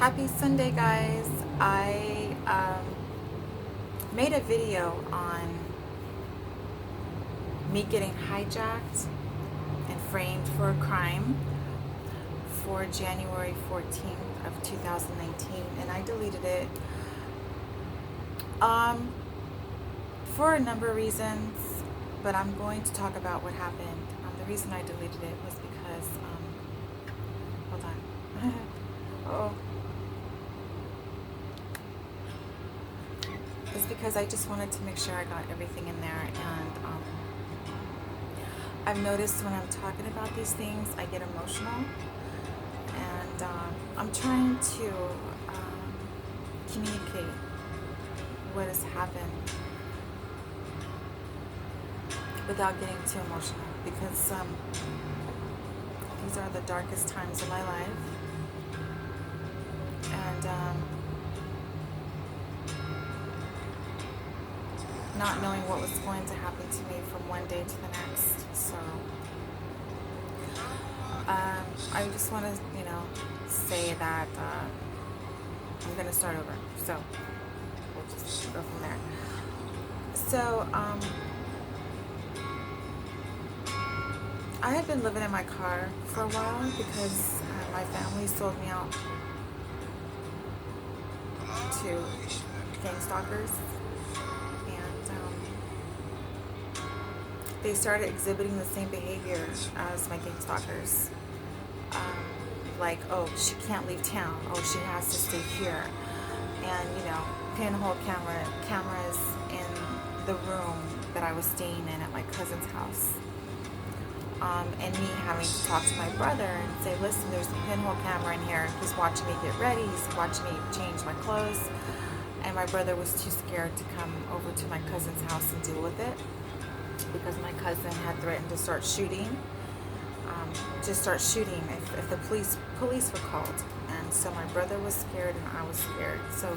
Happy Sunday, guys. I made a video on me getting hijacked and framed for a crime for January 14th of 2019, and I deleted it for a number of reasons, but I'm going to talk about what happened. The reason I deleted it was because hold on. Oh. It's because I just wanted to make sure I got everything in there, and I've noticed when I'm talking about these things, I get emotional, and I'm trying to communicate what has happened without getting too emotional, because these are the darkest times of my life, and not knowing what was going to happen to me from one day to the next. So I just want to, say that I'm going to start over. So we'll just go from there. So I had been living in my car for a while because my family sold me out to gang stalkers. They started exhibiting the same behavior as my gang stalkers. Like, oh, she can't leave town. Oh, she has to stay here. And, pinhole cameras in the room that I was staying in at my cousin's house. And me having to talk to my brother and say, listen, there's a pinhole camera in here. He's watching me get ready. He's watching me change my clothes. And my brother was too scared to come over to my cousin's house and deal with it, because my cousin had threatened to start shooting, if the police were called. And so my brother was scared and I was scared. So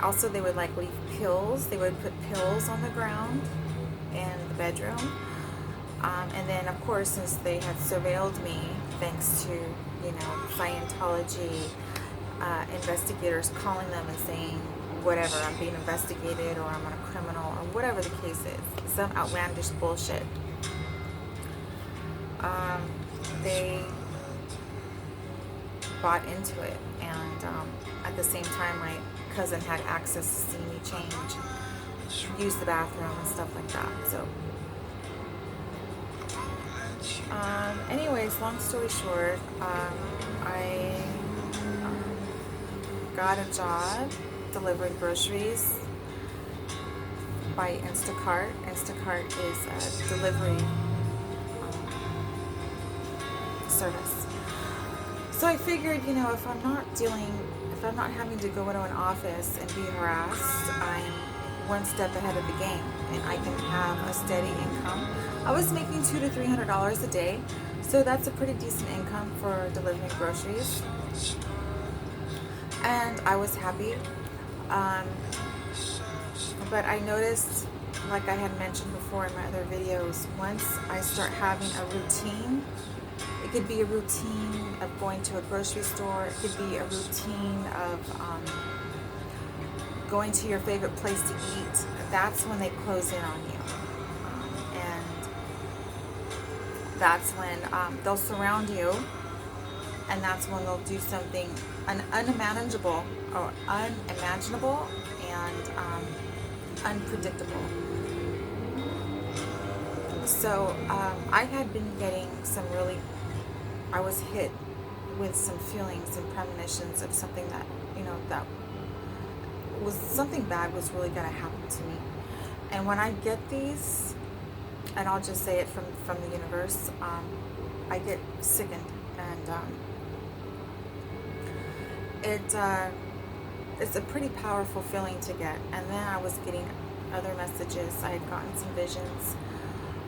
also they would leave pills. They would put pills on the ground in the bedroom. And then of course, since they had surveilled me, thanks to, Scientology, investigators calling them and saying, whatever, I'm being investigated, or I'm a criminal, or whatever the case is, some outlandish bullshit. They bought into it, and at the same time, my cousin had access to see me change, use the bathroom, and stuff like that. So, anyways, long story short, I got a job delivering groceries by Instacart. Instacart is a delivery service. So I figured, if I'm not having to go into an office and be harassed, I'm one step ahead of the game, and I can have a steady income. I was making $200 to $300 a day, so that's a pretty decent income for delivering groceries. And I was happy. But I noticed, like I had mentioned before in my other videos, once I start having a routine, it could be a routine of going to a grocery store, it could be a routine of going to your favorite place to eat. That's when they close in on you. And that's when they'll surround you, and that's when they'll do something unimaginable and unpredictable. So I had been getting I was hit with some feelings and premonitions of something that, that was something bad was really going to happen to me. And when I get these, and I'll just say it from the universe, I get sickened, and it's a pretty powerful feeling to get. And then I was getting other messages. I had gotten some visions.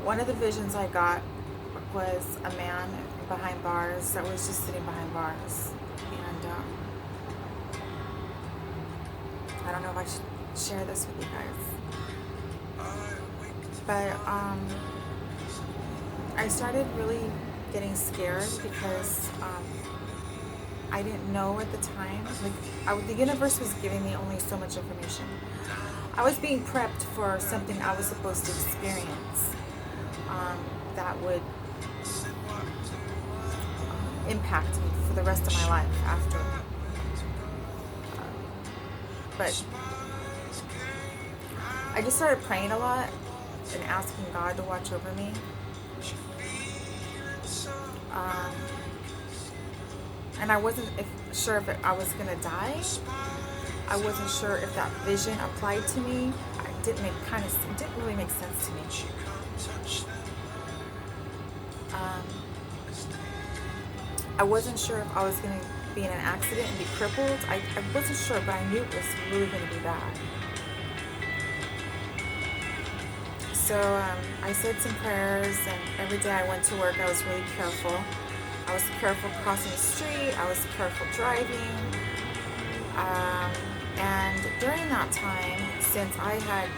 One of the visions I got was a man behind bars that was just sitting behind bars. And I don't know if I should share this with you guys. But I started really getting scared because I I didn't know at the time. Like, the universe was giving me only so much information. I was being prepped for something I was supposed to experience that would impact me for the rest of my life after. But I just started praying a lot and asking God to watch over me. And I wasn't sure if I was going to die. I wasn't sure if that vision applied to me. It didn't really make sense to me. I wasn't sure if I was going to be in an accident and be crippled. I wasn't sure, but I knew it was really going to be bad. So I said some prayers, and every day I went to work, I was really careful. I was careful crossing the street. I was careful driving. And during that time, since I had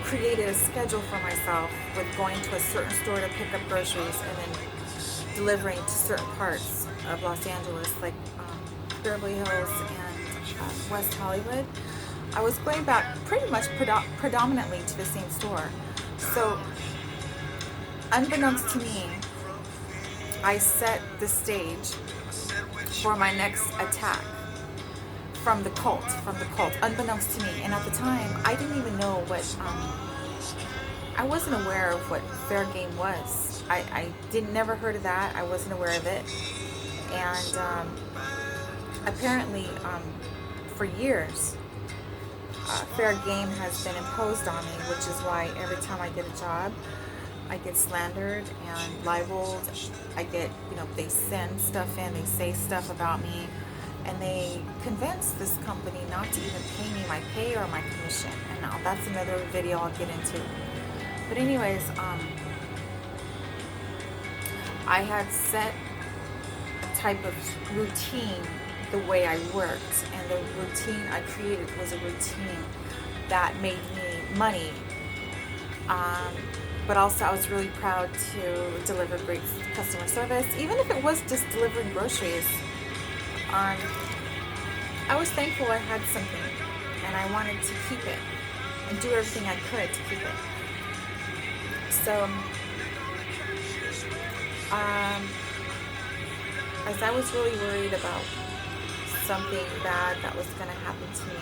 created a schedule for myself with going to a certain store to pick up groceries and then delivering to certain parts of Los Angeles, like Beverly Hills and West Hollywood, I was going back pretty much predominantly to the same store. So, unbeknownst to me, I set the stage for my next attack from the cult, unbeknownst to me. And at the time, I didn't even know what, I wasn't aware of what Fairgame was. I never heard of that. I wasn't aware of it. And apparently, for years, Fairgame has been imposed on me, which is why every time I get a job, I get slandered and libeled. I get, they send stuff in, they say stuff about me, and they convince this company not to even pay me my pay or my commission. And now that's another video I'll get into. But anyways, I had set a type of routine the way I worked, and the routine I created was a routine that made me money. But also I was really proud to deliver great customer service, even if it was just delivering groceries. I was thankful I had something, and I wanted to keep it and do everything I could to keep it. So, as I was really worried about something bad that was going to happen to me,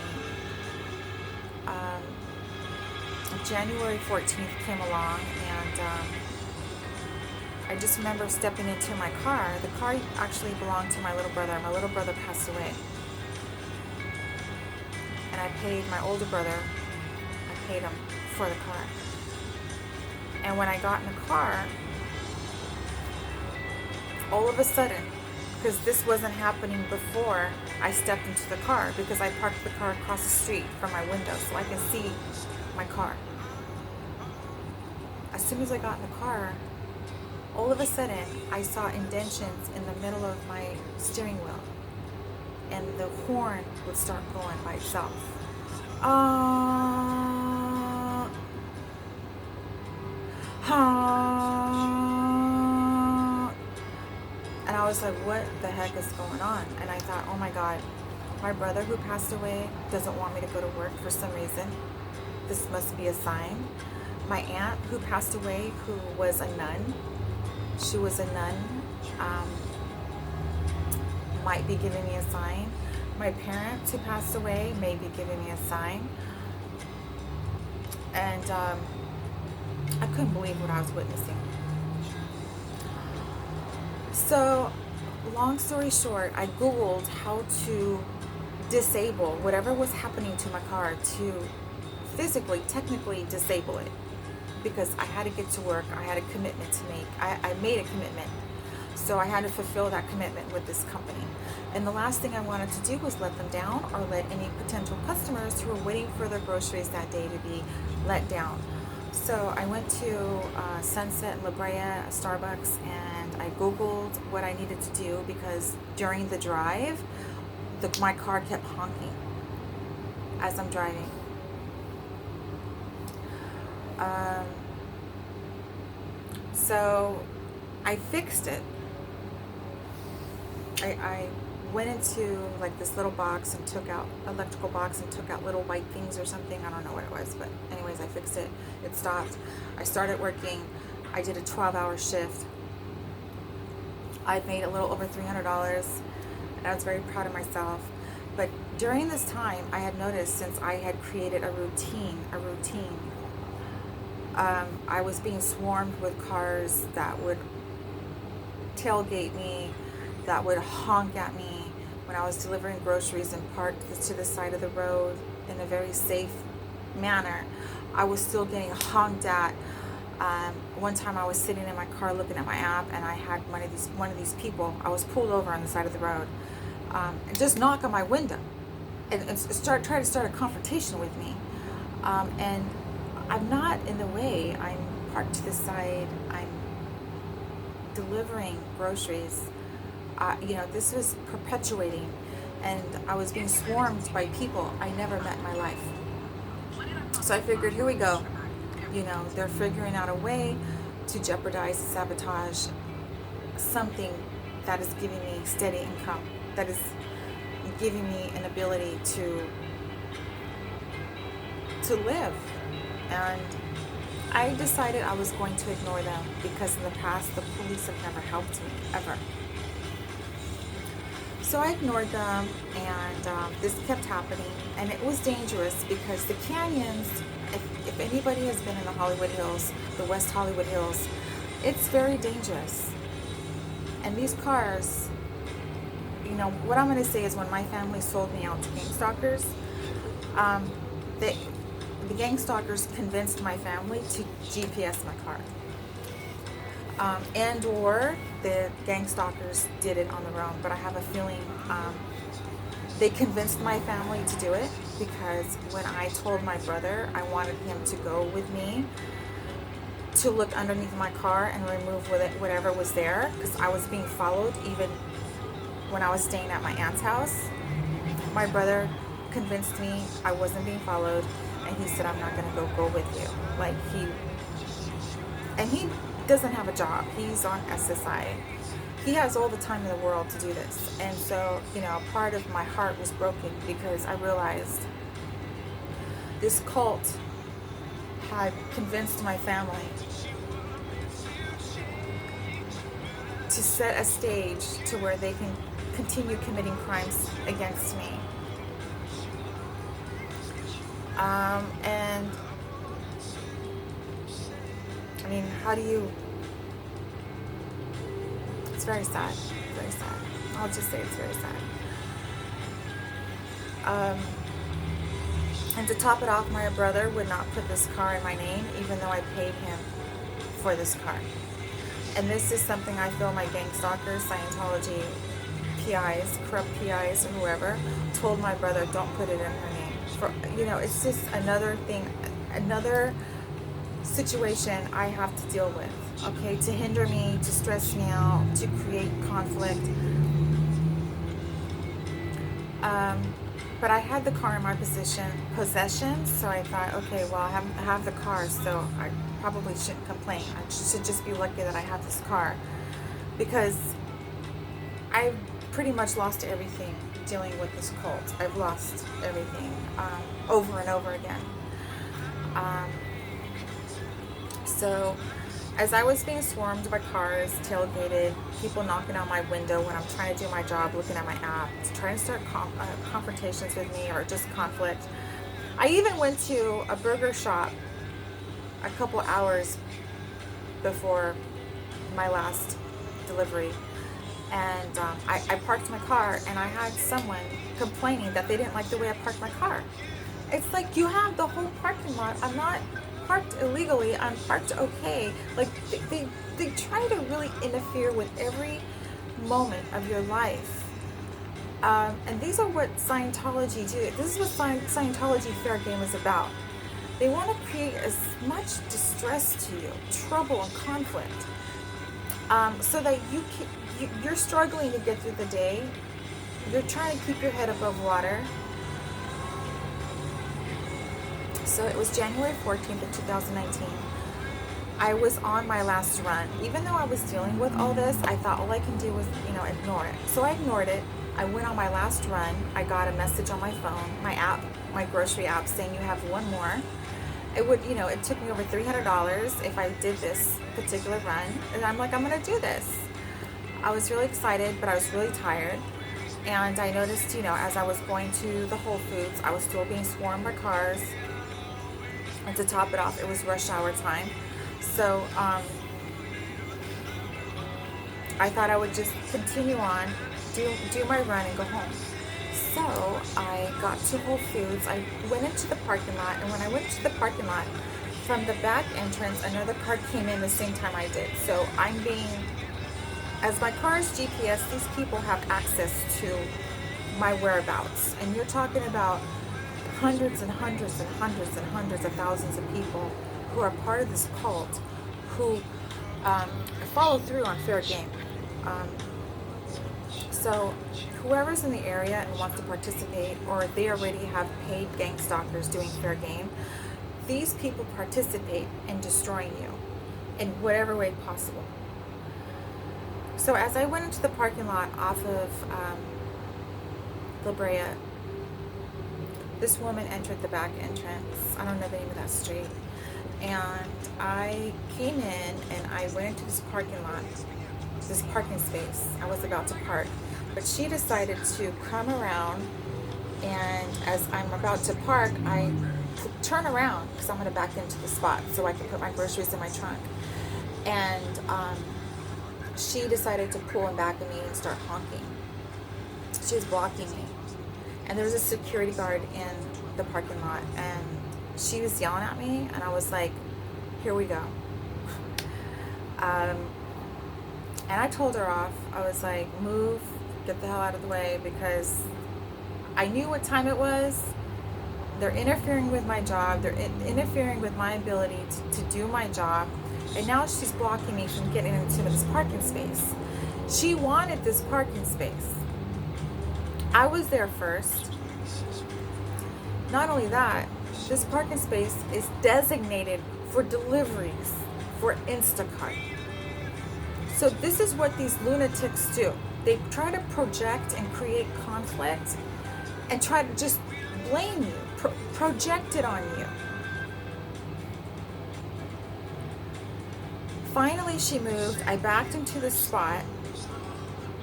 January 14th came along, and I just remember stepping into my car. The car actually belonged to my little brother. My little brother passed away. And I paid my older brother, I paid him for the car. And when I got in the car, all of a sudden, because this wasn't happening before I stepped into the car, because I parked the car across the street from my window so I can see my car. As soon as I got in the car, all of a sudden I saw indentions in the middle of my steering wheel, and the horn would start going by itself. And I was like, what the heck is going on? And I thought, oh my God, my brother who passed away doesn't want me to go to work for some reason. This must be a sign. My aunt who passed away, who was a nun, she was a nun, might be giving me a sign. My parents who passed away may be giving me a sign. And I couldn't believe what I was witnessing. So, long story short, I Googled how to disable whatever was happening to my car, to physically, technically disable it, because I had to get to work. I had a commitment to make. I made a commitment, so I had to fulfill that commitment with this company. And the last thing I wanted to do was let them down, or let any potential customers who were waiting for their groceries that day to be let down. So I went to Sunset and La Brea, a Starbucks, and I Googled what I needed to do, because during the drive, my car kept honking as I'm driving. So I fixed it. I went into like this little box and took out electrical box and took out little white things or something. I don't know what it was, but anyways, I fixed it. It stopped. I started working. I did a 12-hour shift. I made a little over $300, and I was very proud of myself. But during this time, I had noticed, since I had created a routine, I was being swarmed with cars that would tailgate me, that would honk at me when I was delivering groceries and parked to the side of the road in a very safe manner. I was still getting honked at. One time I was sitting in my car looking at my app, and I had one of these people. I was pulled over on the side of the road, and just knock on my window and try to start a confrontation with me. And I'm not in the way. I'm parked to the side. I'm delivering groceries. This was perpetuating, and I was being swarmed by people I never met in my life. So I figured, here we go. They're figuring out a way to jeopardize, sabotage something that is giving me steady income, that is giving me an ability to live. And I decided I was going to ignore them, because in the past the police have never helped me, ever. So I ignored them, and this kept happening, and it was dangerous, because the canyons, if anybody has been in the Hollywood Hills, the West Hollywood Hills, it's very dangerous. And these cars, what I'm going to say is, when my family sold me out to gang stalkers, the gang stalkers convinced my family to GPS my car. And or the gang stalkers did it on their own, but I have a feeling they convinced my family to do it, because when I told my brother I wanted him to go with me to look underneath my car and remove whatever was there, because I was being followed even when I was staying at my aunt's house, my brother convinced me I wasn't being followed, and he said, I'm not going to go with you. He doesn't have a job. He's on SSI. He has all the time in the world to do this. And so, part of my heart was broken, because I realized this cult had convinced my family to set a stage to where they can continue committing crimes against me. And I mean, it's very sad, very sad. I'll just say it's very sad. And to top it off, my brother would not put this car in my name, even though I paid him for this car. And this is something I feel my gang stalkers, Scientology PIs, corrupt PIs, or whoever, told my brother, don't put it in her name. It's just another thing, another situation I have to deal with, okay, to hinder me, to stress me out, to create conflict. But I had the car in my possession, so I thought, okay, well, I have the car, so I probably shouldn't complain. I should just be lucky that I have this car, because I've pretty much lost everything dealing with this cult. I've lost everything over and over again. So as I was being swarmed by cars, tailgated, people knocking on my window when I'm trying to do my job, looking at my app, trying to start confrontations with me, or just conflict. I even went to a burger shop a couple hours before my last delivery, and I parked my car, and I had someone complaining that they didn't like the way I parked my car. It's like, you have the whole parking lot. I'm not parked illegally. I'm parked okay. Like, they try to really interfere with every moment of your life. And these are what Scientology do. This is what Scientology Fairgame is about. They want to create as much distress to you, trouble and conflict, so that you're struggling to get through the day. You're trying to keep your head above water. So it was January 14th of 2019. I was on my last run. Even though I was dealing with all this, I thought all I can do was, ignore it. So I ignored it. I went on my last run. I got a message on my phone, my app, my grocery app, saying you have one more. It took me over $300 if I did this particular run. And I'm like, I'm going to do this. I was really excited, but I was really tired. And I noticed, as I was going to the Whole Foods, I was still being swarmed by cars. And to top it off, it was rush hour time. So I thought I would just continue on, do my run and go home. So I got to Whole Foods. I went into the parking lot, and when I went into the parking lot, from the back entrance, another car came in the same time I did. So as my car's GPS, these people have access to my whereabouts. And you're talking about hundreds and hundreds and hundreds and hundreds of thousands of people who are part of this cult who follow through on Fairgame. So whoever's in the area and wants to participate, or they already have paid gang stalkers doing Fairgame, these people participate in destroying you in whatever way possible. So as I went into the parking lot off of La Brea, this woman entered the back entrance. I don't know the name of that street. And I came in and I went into this parking lot, this parking space. I was about to park, but she decided to come around, and as I'm about to park, I turn around because I'm going to back into the spot so I can put my groceries in my trunk. And she decided to pull in back of me and start honking. She was blocking me. And there was a security guard in the parking lot, and she was yelling at me, and I was like, here we go. And I told her off. I was like, move, get the hell out of the way, because I knew what time it was. They're interfering with my job. They're interfering with my ability to do my job. And now she's blocking me from getting into this parking space. She wanted this parking space. I was there first. Not only that, this parking space is designated for deliveries for Instacart. So this is what these lunatics do. They try to project and create conflict and try to just blame you, project it on you. Finally, she moved. I backed into the spot.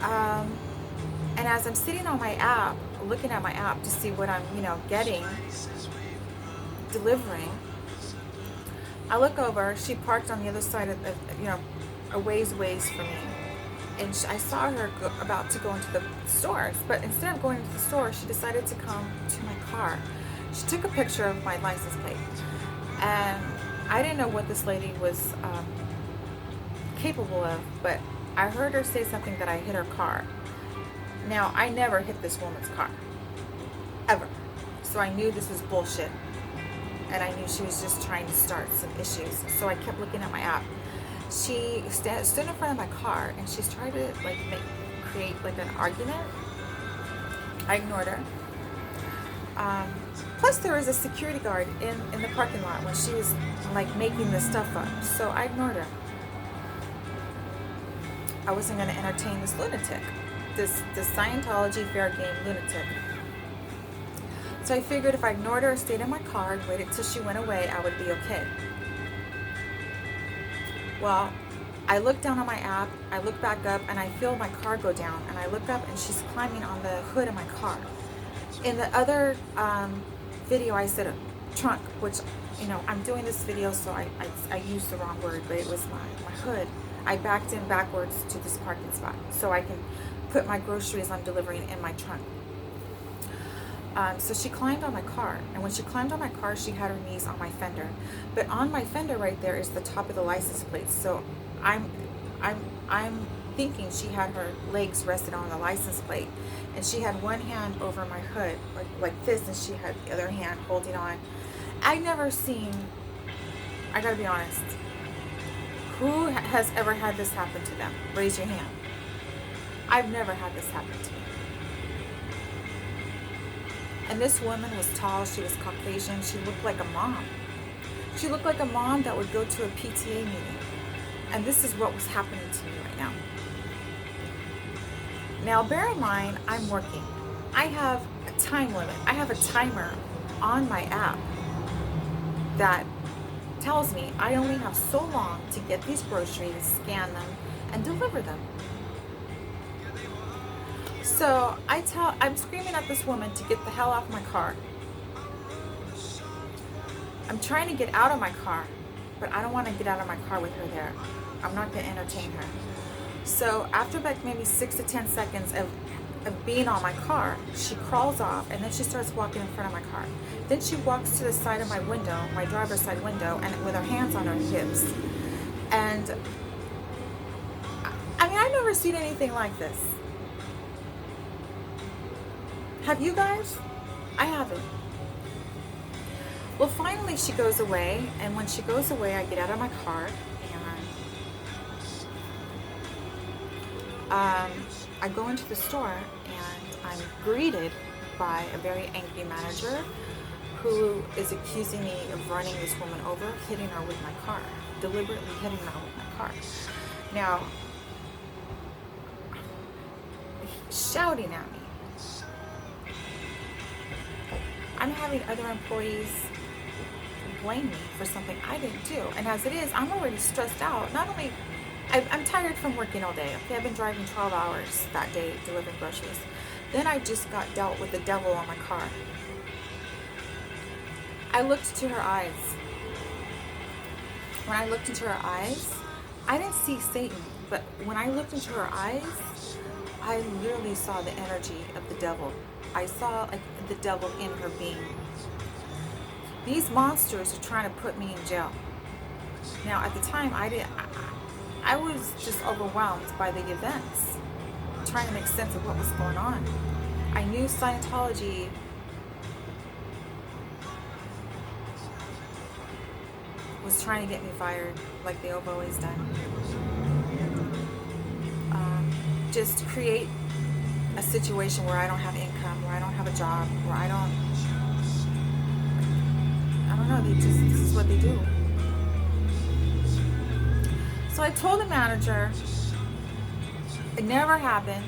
And as I'm sitting on my app, looking at my app to see what I'm, getting, delivering, I look over. She parked on the other side of, a ways from me. And I saw her about to go into the store. But instead of going into the store, she decided to come to my car. She took a picture of my license plate. And I didn't know what this lady was capable of, but I heard her say something that I hit her car. Now, I never hit this woman's car, ever. So I knew this was bullshit. And I knew she was just trying to start some issues. So I kept looking at my app. She stood in front of my car, and she's trying to create an argument. I ignored her. Plus, there was a security guard in the parking lot when she was making this stuff up. So I ignored her. I wasn't going to entertain this lunatic, this Scientology Fairgame lunatic. So I figured if I ignored her, stayed in my car, and waited till she went away, I would be okay. Well, I look down on my app, I look back up, and I feel my car go down, and I look up, and she's climbing on the hood of my car. In the other video, I said a trunk, which, I'm doing this video, so I used the wrong word, but it was my hood. I backed in backwards to this parking spot so I can put my groceries I'm delivering in my trunk. So she climbed on my car, and when she climbed on my car, she had her knees on my fender. But on my fender right there is the top of the license plate. So I'm thinking she had her legs rested on the license plate, and she had one hand over my hood like this, and she had the other hand holding on. I never seen. I gotta be honest. Who has ever had this happen to them? Raise your hand. I've never had this happen to me. And this woman was tall, she was Caucasian, she looked like a mom. She looked like a mom that would go to a PTA meeting. And this is what was happening to me right now. Now, bear in mind, I'm working. I have a time limit. I have a timer on my app that tells me I only have so long to get these groceries, scan them, and deliver them. So I'm screaming at this woman to get the hell off my car. I'm trying to get out of my car, but I don't want to get out of my car with her there. I'm not going to entertain her. So after like maybe 6 to 10 seconds of being on my car, she crawls off and then she starts walking in front of my car. Then she walks to the side of my window, my driver's side window, and with her hands on her hips. And I mean, I've never seen anything like this. Have you guys? I haven't. Well, finally she goes away, and when she goes away, I get out of my car and I go into the store, and I'm greeted by a very angry manager who is accusing me of running this woman over, hitting her with my car, deliberately hitting her with my car. Now, shouting at me. I'm having other employees blame me for something I didn't do. And as it is, I'm already stressed out. Not only, I'm tired from working all day. Okay, I've been driving 12 hours that day delivering groceries. Then I just got dealt with the devil on my car. I looked to her eyes. When I looked into her eyes, I didn't see Satan, but when I looked into her eyes, I literally saw the energy of the devil. I saw like the devil in her being. These monsters are trying to put me in jail. Now, at the time, I was just overwhelmed by the events, trying to make sense of what was going on. I knew Scientology was trying to get me fired, like they've always done. Just create a situation where I don't have income, where I don't have a job, where I don't know, this is what they do. So I told the manager, it never happened.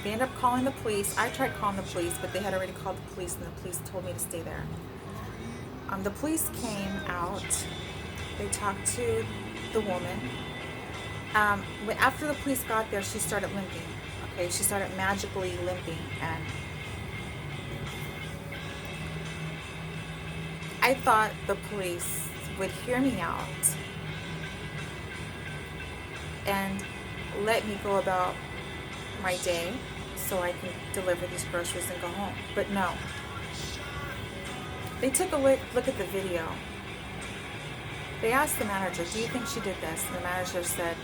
They ended up calling the police. I tried calling the police, but they had already called the police, and the police told me to stay there. The police came out. They talked to the woman. But after the police got there, she started limping. Okay, she started magically limping, and I thought the police would hear me out and let me go about my day so I can deliver these groceries and go home. But no. They took a look at the video. They asked the manager, do you think she did this? And the manager said,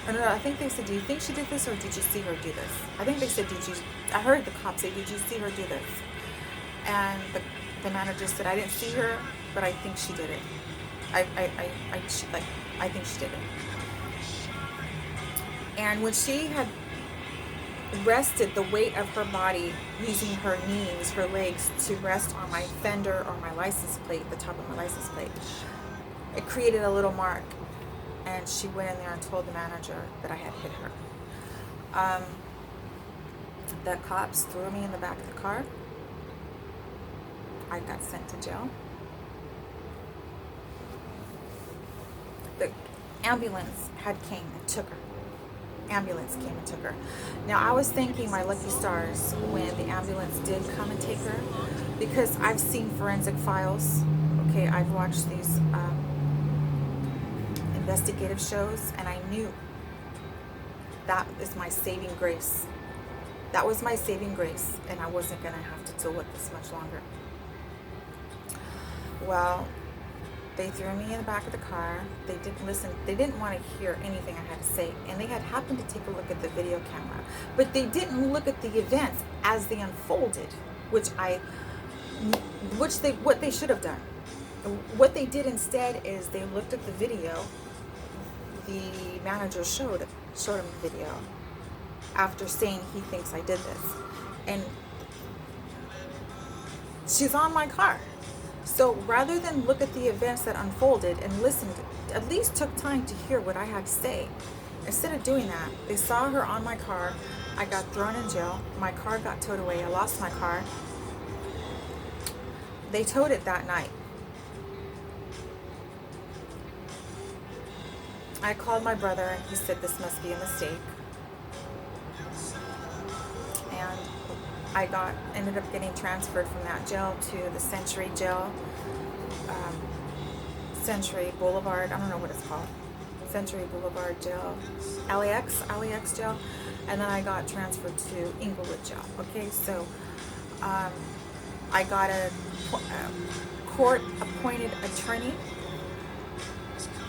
no, I think they said, do you think she did this, or did you see her do this? I think they said, I heard the cop say, did you see her do this? And the manager said, I didn't see her, but I think she did it. I think she did it. And when she had rested the weight of her body, using her knees, her legs, to rest on my fender or my license plate, the top of my license plate, it created a little mark. And she went in there and told the manager that I had hit her. The cops threw me in the back of the car. I got sent to jail. The ambulance came and took her. Ambulance came and took her. Now, I was thanking my lucky stars when the ambulance did come and take her, because I've seen forensic files. Okay, I've watched these investigative shows, and I knew that is my saving grace. That was my saving grace, and I wasn't going to have to deal with this much longer. Well, they threw me in the back of the car. They didn't listen. They didn't want to hear anything I had to say, and they had happened to take a look at the video camera, but they didn't look at the events as they unfolded, what they should have done. What they did instead is they looked at the video. The manager showed him the video after saying he thinks I did this, and she's on my car. So rather than look at the events that unfolded and listened, at least took time to hear what I had to say. Instead of doing that, they saw her on my car. I got thrown in jail. My car got towed away. I lost my car. They towed it that night. I called my brother and he said this must be a mistake. And I ended up getting transferred from that jail to the Century jail. Century Boulevard, I don't know what it's called. Century Boulevard jail. LAX jail. And then I got transferred to Inglewood jail. Okay, so I got a court-appointed attorney.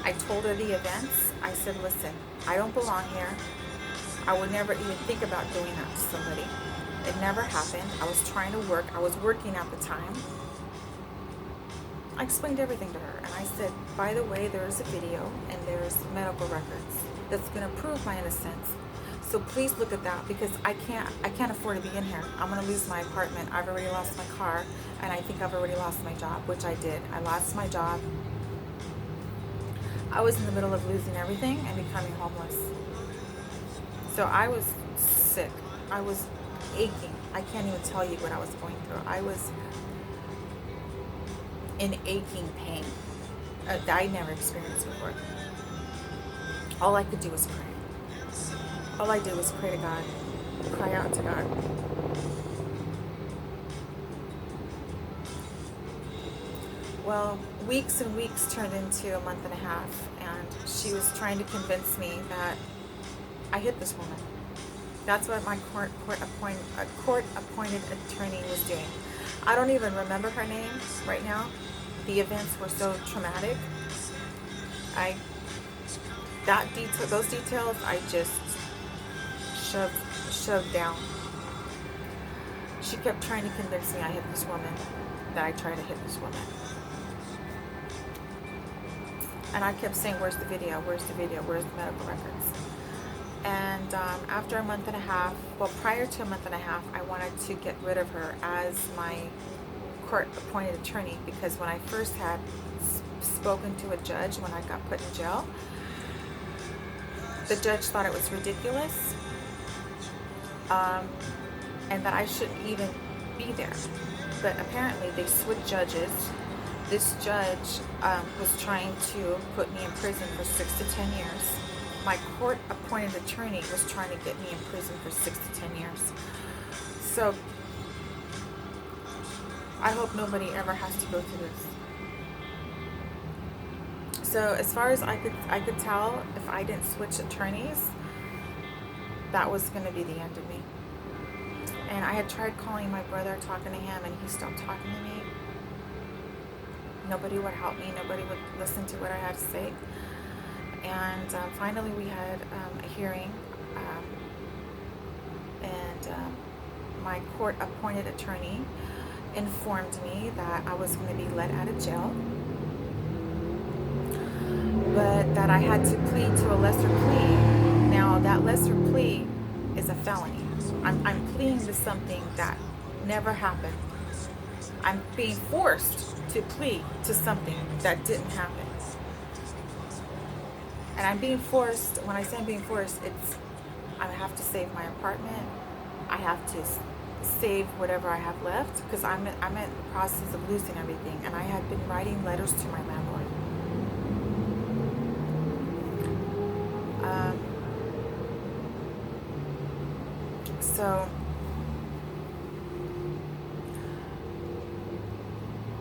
I told her the events. I said, listen, I don't belong here. I would never even think about doing that to somebody. It never happened. I was trying to work. I was working at the time. I explained everything to her. And I said, by the way, there's a video and there's medical records that's going to prove my innocence. So please look at that, because I can't afford to be in here. I'm going to lose my apartment. I've already lost my car, and I think I've already lost my job, which I did. I lost my job. I was in the middle of losing everything and becoming homeless. So I was sick. I was aching. I can't even tell you what I was going through. I was in aching pain that I never experienced before. All I could do was pray. All I did was pray to God, cry out to God. Well, weeks and weeks turned into a month and a half, and she was trying to convince me that I hit this woman. That's what my court-appointed attorney was doing. I don't even remember her name right now. The events were so traumatic. Those details, I just shoved down. She kept trying to convince me I hit this woman, that I tried to hit this woman. And I kept saying, where's the video? Where's the video? Where's the medical records? And after a month and a half, well, prior to a month and a half, I wanted to get rid of her as my court-appointed attorney, because when I first had spoken to a judge when I got put in jail, the judge thought it was ridiculous, and that I shouldn't even be there. But apparently they switched judges. This judge was trying to put me in prison for 6 to 10 years. My court-appointed attorney was trying to get me in prison for 6 to 10 years. So I hope nobody ever has to go through this. So as far as I could tell, if I didn't switch attorneys, that was going to be the end of me. And I had tried calling my brother, talking to him, and he stopped talking to me. Nobody would help me. Nobody would listen to what I had to say. And finally we had a hearing, and my court-appointed attorney informed me that I was going to be let out of jail, but that I had to plead to a lesser plea. Now, that lesser plea is a felony. I'm pleading to something that never happened. I'm being forced to plead to something that didn't happen. And I'm being forced, when I say I'm being forced, it's, I have to save my apartment. I have to save whatever I have left, because I'm in the process of losing everything. And I had been writing letters to my landlord. So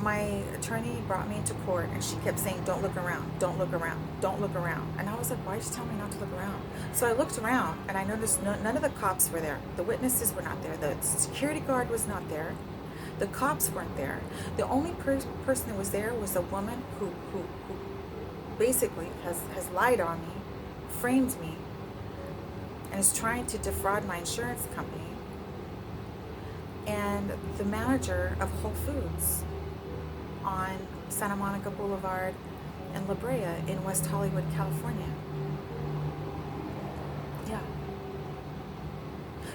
my attorney brought me into court, and she kept saying, don't look around, don't look around, don't look around. And I was like, why did she tell me not to look around? So I looked around, and I noticed none of the cops were there. The witnesses were not there. The security guard was not there. The cops weren't there. The only person that was there was a woman who basically has lied on me, framed me, and is trying to defraud my insurance company, and the manager of Whole Foods on Santa Monica Boulevard and La Brea in West Hollywood, California. Yeah.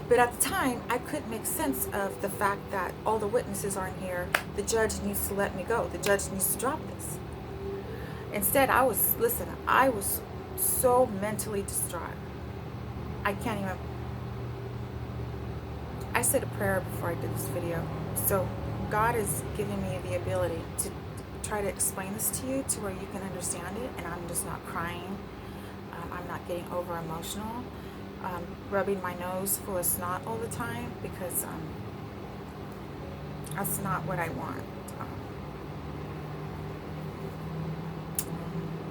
But at the time, I couldn't make sense of the fact that all the witnesses aren't here. The judge needs to let me go. The judge needs to drop this. Instead, I was so mentally distraught. I can't even. I said a prayer before I did this video. So God is giving me the ability to try to explain this to you to where you can understand it, and I'm just not crying. I'm not getting over emotional. Rubbing my nose full of snot all the time, because that's not what I want.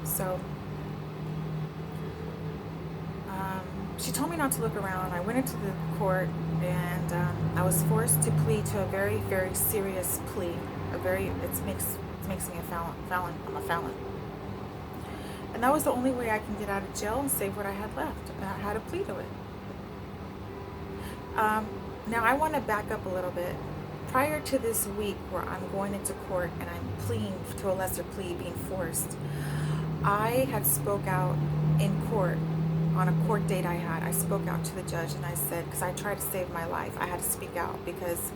So she told me not to look around. I went into the court, and I was forced to plead to a very, very serious plea. It makes me a felon. I'm a felon. And that was the only way I can get out of jail and save what I had left. I had to plead to it. Now I want to back up a little bit. Prior to this week where I'm going into court and I'm pleading to a lesser plea, being forced, I had spoke out in court on a court date I had. I spoke out to the judge and I said, because I tried to save my life, I had to speak out because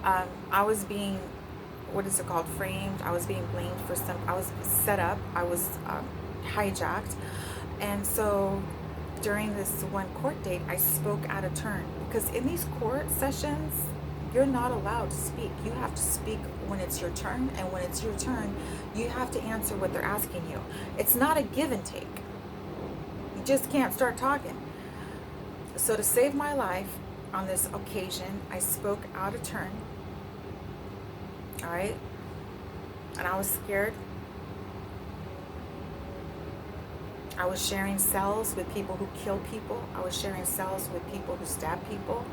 I was being, what is it called, framed. I was being blamed for I was set up. I was hijacked. And so during this one court date, I spoke out of turn, because in these court sessions, you're not allowed to speak. You have to speak when it's your turn, and when it's your turn, you have to answer what they're asking you. It's not a give and take. You just can't start talking. So to save my life on this occasion, I spoke out of turn. All right? And I was scared. I was sharing cells with people who kill people. I was sharing cells with people who stab people.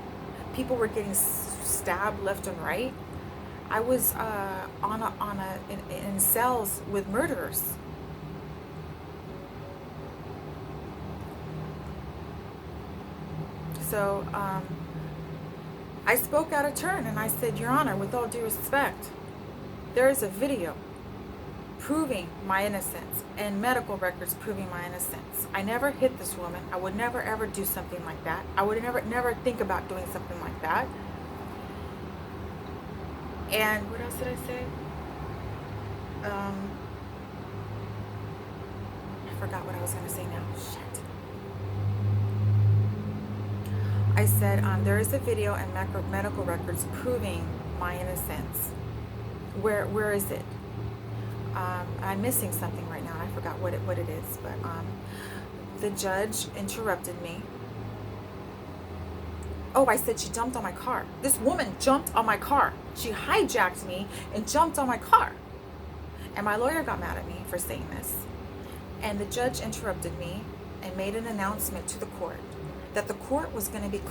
People were getting stabbed left and right. I was in cells with murderers. So I spoke out of turn and I said, Your Honor, with all due respect, there is a video proving my innocence and medical records proving my innocence. I never hit this woman. I would never ever do something like that. I would never think about doing something like that. And what else did I say? I forgot what I was going to say now. Shit. I said there is a video and medical records proving my innocence. Where is it? I'm missing something right now. I forgot what it is, but the judge interrupted me. Oh, I said she jumped on my car. This woman jumped on my car. She hijacked me and jumped on my car. And my lawyer got mad at me for saying this. And the judge interrupted me and made an announcement to the court that the court was going to be closed.